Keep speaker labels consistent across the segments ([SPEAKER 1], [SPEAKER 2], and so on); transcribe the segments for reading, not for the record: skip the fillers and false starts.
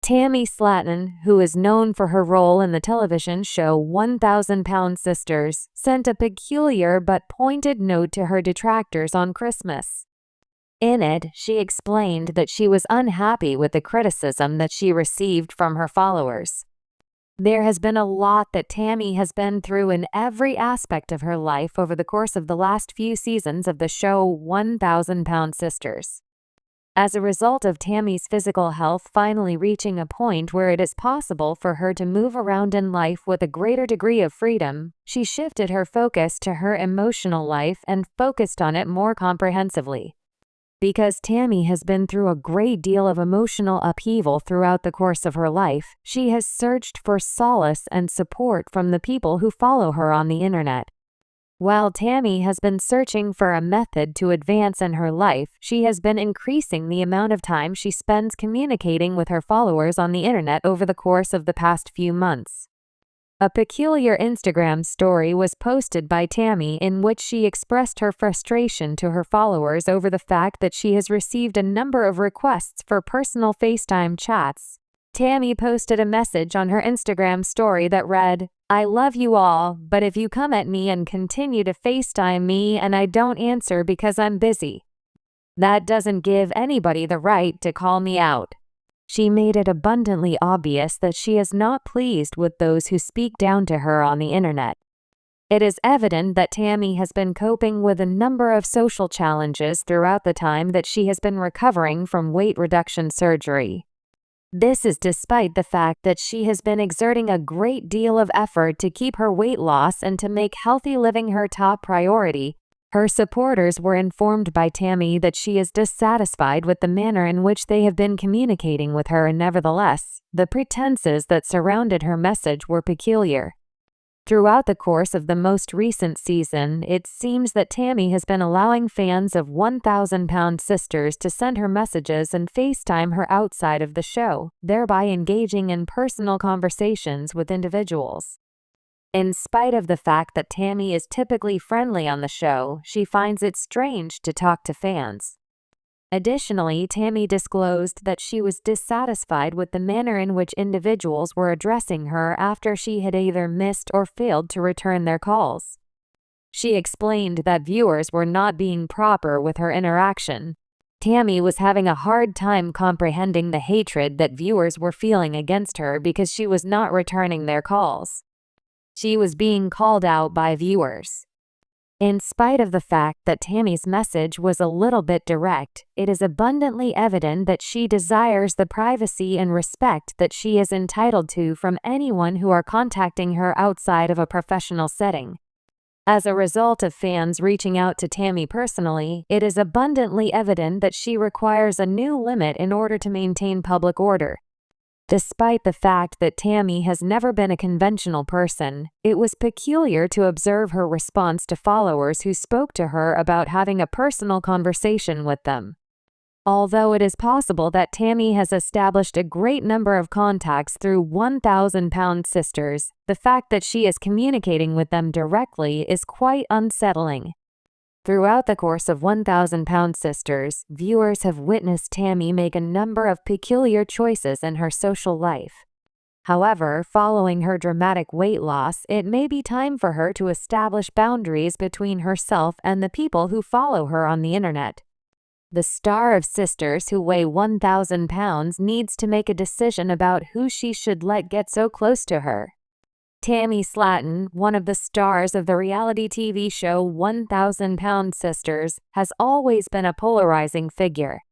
[SPEAKER 1] Tammy Slaton, who is known for her role in the television show 1,000-Pound Sisters, sent a peculiar but pointed note to her detractors on Christmas. In it, she explained that she was unhappy with the criticism that she received from her followers. There has been a lot that Tammy has been through in every aspect of her life over the course of the last few seasons of the show 1,000-Pound Sisters. As a result of Tammy's physical health finally reaching a point where it is possible for her to move around in life with a greater degree of freedom, she shifted her focus to her emotional life and focused on it more comprehensively. Because Tammy has been through a great deal of emotional upheaval throughout the course of her life, she has searched for solace and support from the people who follow her on the internet. While Tammy has been searching for a method to advance in her life, she has been increasing the amount of time she spends communicating with her followers on the internet over the course of the past few months. A peculiar Instagram story was posted by Tammy in which she expressed her frustration to her followers over the fact that she has received a number of requests for personal FaceTime chats. Tammy posted a message on her Instagram story that read, "I love you all, but if you come at me and continue to FaceTime me and I don't answer because I'm busy, that doesn't give anybody the right to call me out." She made it abundantly obvious that she is not pleased with those who speak down to her on the internet. It is evident that Tammy has been coping with a number of social challenges throughout the time that she has been recovering from weight reduction surgery. This is despite the fact that she has been exerting a great deal of effort to keep her weight loss and to make healthy living her top priority. Her supporters were informed by Tammy that she is dissatisfied with the manner in which they have been communicating with her, and nevertheless, the pretenses that surrounded her message were peculiar. Throughout the course of the most recent season, it seems that Tammy has been allowing fans of 1,000-Pound Sisters to send her messages and FaceTime her outside of the show, thereby engaging in personal conversations with individuals. In spite of the fact that Tammy is typically friendly on the show, she finds it strange to talk to fans. Additionally, Tammy disclosed that she was dissatisfied with the manner in which individuals were addressing her after she had either missed or failed to return their calls. She explained that viewers were not being proper with her interaction. Tammy was having a hard time comprehending the hatred that viewers were feeling against her because she was not returning their calls. She was being called out by viewers. In spite of the fact that Tammy's message was a little bit direct, it is abundantly evident that she desires the privacy and respect that she is entitled to from anyone who are contacting her outside of a professional setting. As a result of fans reaching out to Tammy personally, it is abundantly evident that she requires a new limit in order to maintain public order. Despite the fact that Tammy has never been a conventional person, it was peculiar to observe her response to followers who spoke to her about having a personal conversation with them. Although it is possible that Tammy has established a great number of contacts through 1,000-Pound Sisters, the fact that she is communicating with them directly is quite unsettling. Throughout the course of 1,000-Pound Sisters, viewers have witnessed Tammy make a number of peculiar choices in her social life. However, following her dramatic weight loss, it may be time for her to establish boundaries between herself and the people who follow her on the internet. The star of Sisters who weigh 1,000 pounds needs to make a decision about who she should let get so close to her. Tammy Slaton, one of the stars of the reality TV show 1,000-Pound Sisters, has always been a polarizing figure.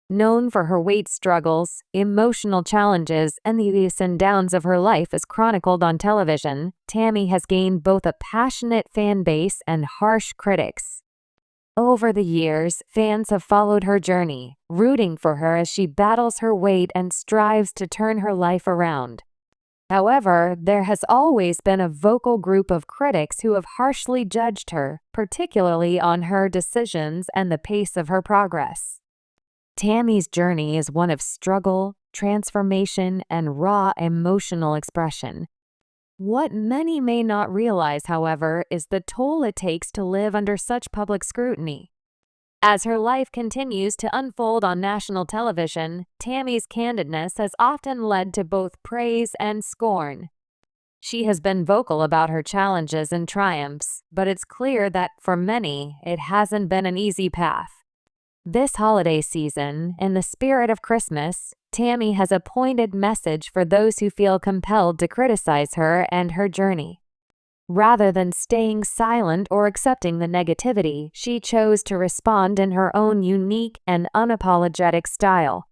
[SPEAKER 1] Known for her weight struggles, emotional challenges, and the ups and downs of her life as chronicled on television, Tammy has gained both a passionate fan base and harsh critics. Over the years, fans have followed her journey, rooting for her as she battles her weight and strives to turn her life around. However, there has always been a vocal group of critics who have harshly judged her, particularly on her decisions and the pace of her progress. Tammy's journey is one of struggle, transformation, and raw emotional expression. What many may not realize, however, is the toll it takes to live under such public scrutiny. As her life continues to unfold on national television, Tammy's candidness has often led to both praise and scorn. She has been vocal about her challenges and triumphs, but it's clear that, for many, it hasn't been an easy path. This holiday season, in the spirit of Christmas, Tammy has a pointed message for those who feel compelled to criticize her and her journey. Rather than staying silent or accepting the negativity, she chose to respond in her own unique and unapologetic style.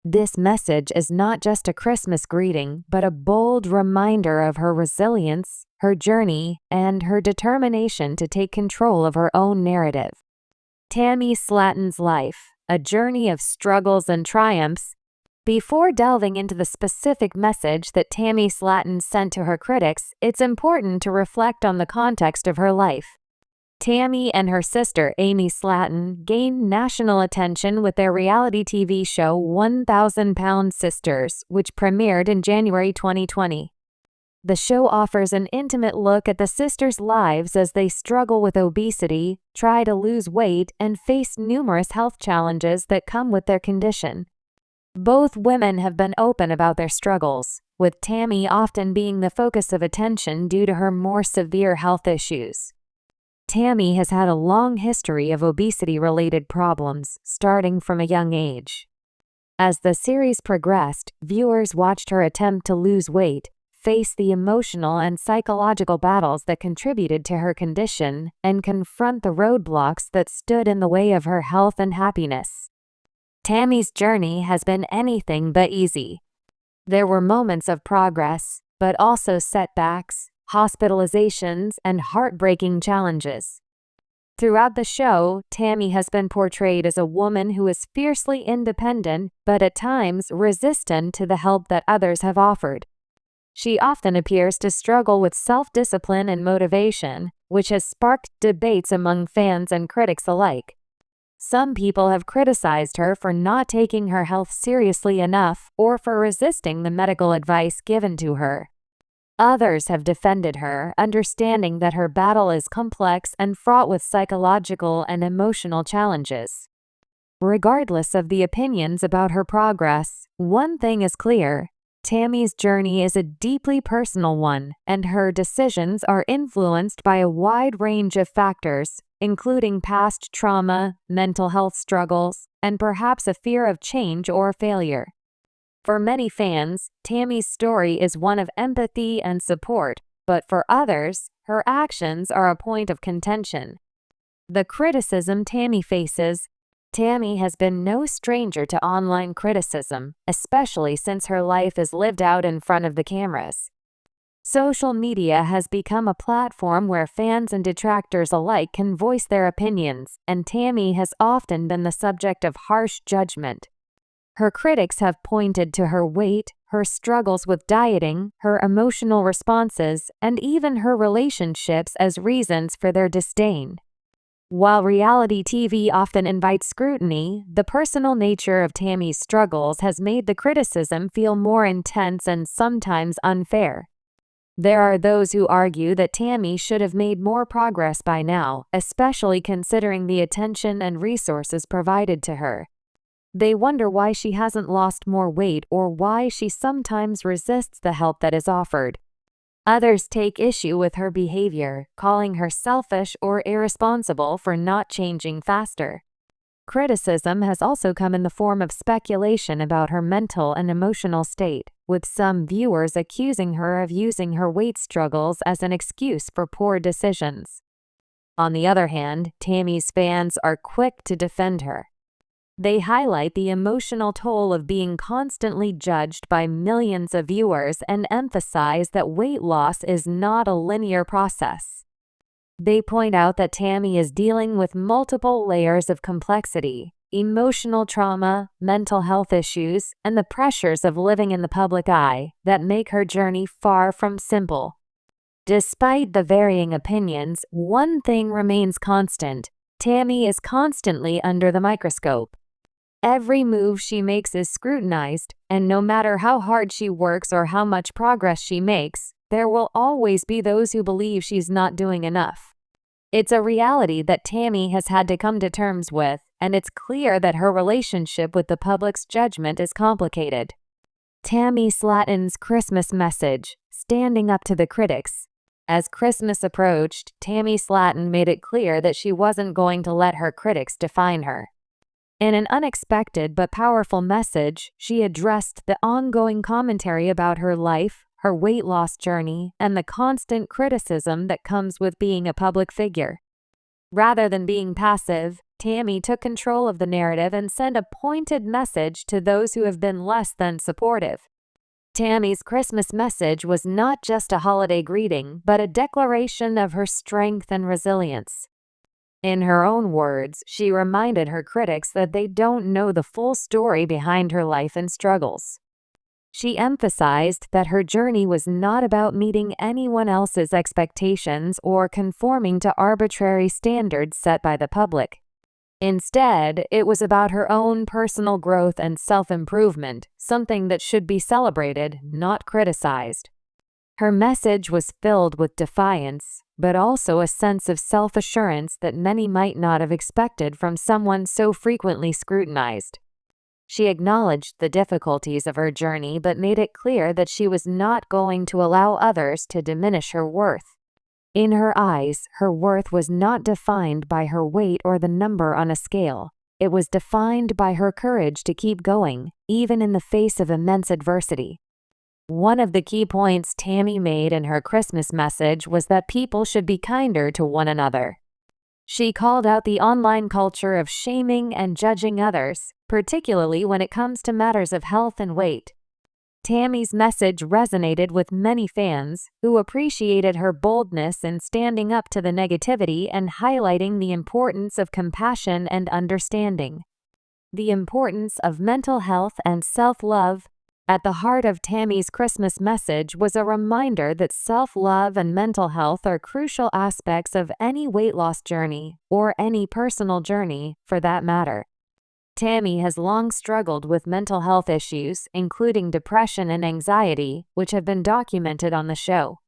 [SPEAKER 1] This message is not just a Christmas greeting, but a bold reminder of her resilience, her journey, and her determination to take control of her own narrative. Tammy Slaton's life, a journey of struggles and triumphs. Before delving into the specific message that Tammy Slaton sent to her critics, it's important to reflect on the context of her life. Tammy and her sister Amy Slaton gained national attention with their reality TV show 1,000-Pound Sisters, which premiered in January 2020. The show offers an intimate look at the sisters' lives as they struggle with obesity, try to lose weight, and face numerous health challenges that come with their condition. Both women have been open about their struggles, with Tammy often being the focus of attention due to her more severe health issues. Tammy has had a long history of obesity-related problems, starting from a young age. As the series progressed, viewers watched her attempt to lose weight, face the emotional and psychological battles that contributed to her condition, and confront the roadblocks that stood in the way of her health and happiness. Tammy's journey has been anything but easy. There were moments of progress, but also setbacks, hospitalizations, and heartbreaking challenges. Throughout the show, Tammy has been portrayed as a woman who is fiercely independent, but at times resistant to the help that others have offered. She often appears to struggle with self-discipline and motivation, which has sparked debates among fans and critics alike. Some people have criticized her for not taking her health seriously enough or for resisting the medical advice given to her. Others have defended her, understanding that her battle is complex and fraught with psychological and emotional challenges. Regardless of the opinions about her progress, one thing is clear: Tammy's journey is a deeply personal one, and her decisions are influenced by a wide range of factors, including past trauma, mental health struggles, and perhaps a fear of change or failure. For many fans, Tammy's story is one of empathy and support, but for others, her actions are a point of contention. The criticism Tammy faces. Tammy has been no stranger to online criticism, especially since her life is lived out in front of the cameras. Social media has become a platform where fans and detractors alike can voice their opinions, and Tammy has often been the subject of harsh judgment. Her critics have pointed to her weight, her struggles with dieting, her emotional responses, and even her relationships as reasons for their disdain. While reality TV often invites scrutiny, the personal nature of Tammy's struggles has made the criticism feel more intense and sometimes unfair. There are those who argue that Tammy should have made more progress by now, especially considering the attention and resources provided to her. They wonder why she hasn't lost more weight or why she sometimes resists the help that is offered. Others take issue with her behavior, calling her selfish or irresponsible for not changing faster. Criticism has also come in the form of speculation about her mental and emotional state, with some viewers accusing her of using her weight struggles as an excuse for poor decisions. On the other hand, Tammy's fans are quick to defend her. They highlight the emotional toll of being constantly judged by millions of viewers and emphasize that weight loss is not a linear process. They point out that Tammy is dealing with multiple layers of complexity, emotional trauma, mental health issues, and the pressures of living in the public eye that make her journey far from simple. Despite the varying opinions, one thing remains constant: Tammy is constantly under the microscope. Every move she makes is scrutinized, and no matter how hard she works or how much progress she makes, there will always be those who believe she's not doing enough. It's a reality that Tammy has had to come to terms with, and it's clear that her relationship with the public's judgment is complicated. Tammy Slaton's Christmas message, standing up to the critics. As Christmas approached, Tammy Slaton made it clear that she wasn't going to let her critics define her. In an unexpected but powerful message, she addressed the ongoing commentary about her life, her weight loss journey, and the constant criticism that comes with being a public figure. Rather than being passive, Tammy took control of the narrative and sent a pointed message to those who have been less than supportive. Tammy's Christmas message was not just a holiday greeting, but a declaration of her strength and resilience. In her own words, she reminded her critics that they don't know the full story behind her life and struggles. She emphasized that her journey was not about meeting anyone else's expectations or conforming to arbitrary standards set by the public. Instead, it was about her own personal growth and self-improvement, something that should be celebrated, not criticized. Her message was filled with defiance, but also a sense of self-assurance that many might not have expected from someone so frequently scrutinized. She acknowledged the difficulties of her journey but made it clear that she was not going to allow others to diminish her worth. In her eyes, her worth was not defined by her weight or the number on a scale. It was defined by her courage to keep going, even in the face of immense adversity. One of the key points Tammy made in her Christmas message was that people should be kinder to one another. She called out the online culture of shaming and judging others, particularly when it comes to matters of health and weight. Tammy's message resonated with many fans, who appreciated her boldness in standing up to the negativity and highlighting the importance of compassion and understanding. The importance of mental health and self-love. At the heart of Tammy's Christmas message was a reminder that self-love and mental health are crucial aspects of any weight loss journey, or any personal journey, for that matter. Tammy has long struggled with mental health issues, including depression and anxiety, which have been documented on the show.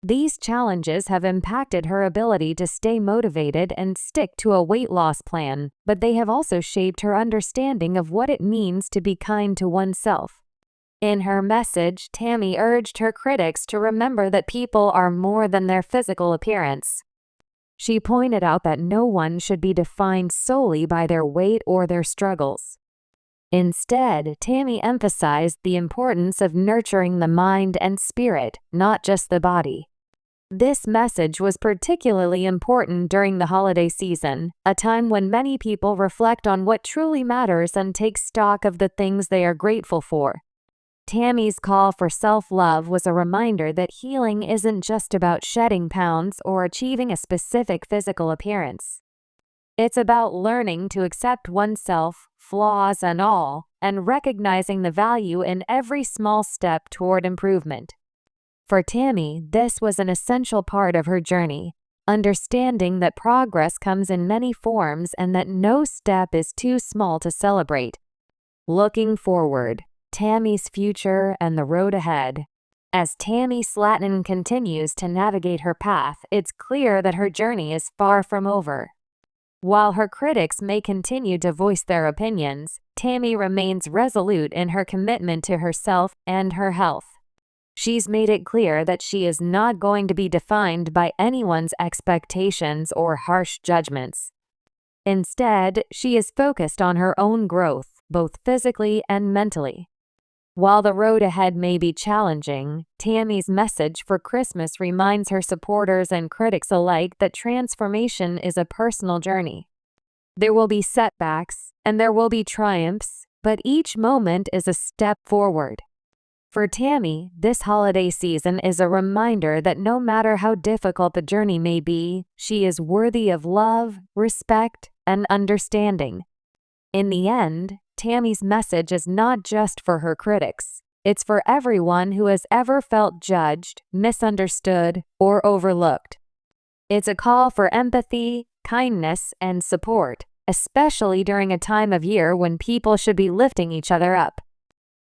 [SPEAKER 1] These challenges have impacted her ability to stay motivated and stick to a weight loss plan, but they have also shaped her understanding of what it means to be kind to oneself. In her message, Tammy urged her critics to remember that people are more than their physical appearance. She pointed out that no one should be defined solely by their weight or their struggles. Instead, Tammy emphasized the importance of nurturing the mind and spirit, not just the body. This message was particularly important during the holiday season, a time when many people reflect on what truly matters and take stock of the things they are grateful for. Tammy's call for self-love was a reminder that healing isn't just about shedding pounds or achieving a specific physical appearance. It's about learning to accept oneself, flaws and all, and recognizing the value in every small step toward improvement. For Tammy, this was an essential part of her journey, understanding that progress comes in many forms and that no step is too small to celebrate. Looking forward, Tammy's future and the road ahead. As Tammy Slaton continues to navigate her path, it's clear that her journey is far from over. While her critics may continue to voice their opinions, Tammy remains resolute in her commitment to herself and her health. She's made it clear that she is not going to be defined by anyone's expectations or harsh judgments. Instead, she is focused on her own growth, both physically and mentally. While the road ahead may be challenging, Tammy's message for Christmas reminds her supporters and critics alike that transformation is a personal journey. There will be setbacks, and there will be triumphs, but each moment is a step forward. For Tammy, this holiday season is a reminder that no matter how difficult the journey may be, she is worthy of love, respect, and understanding. In the end, Tammy's message is not just for her critics. It's for everyone who has ever felt judged, misunderstood, or overlooked. It's a call for empathy, kindness, and support, especially during a time of year when people should be lifting each other up.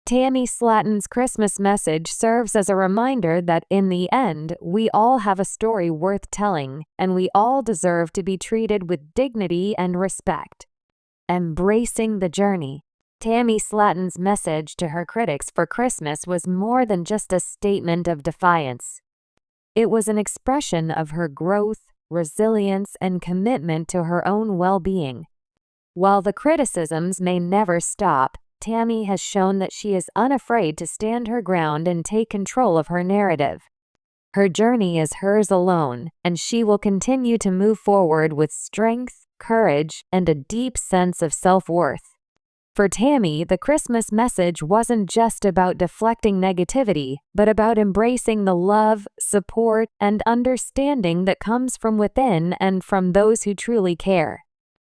[SPEAKER 1] Tammy Slaton's Christmas message serves as a reminder that in the end, we all have a story worth telling, and we all deserve to be treated with dignity and respect. Embracing the journey. Tammy Slaton's message to her critics for Christmas was more than just a statement of defiance. It was an expression of her growth, resilience, and commitment to her own well-being. While the criticisms may never stop, Tammy has shown that she is unafraid to stand her ground and take control of her narrative. Her journey is hers alone, and she will continue to move forward with strength, courage, and a deep sense of self-worth. For Tammy, the Christmas message wasn't just about deflecting negativity, but about embracing the love, support, and understanding that comes from within and from those who truly care.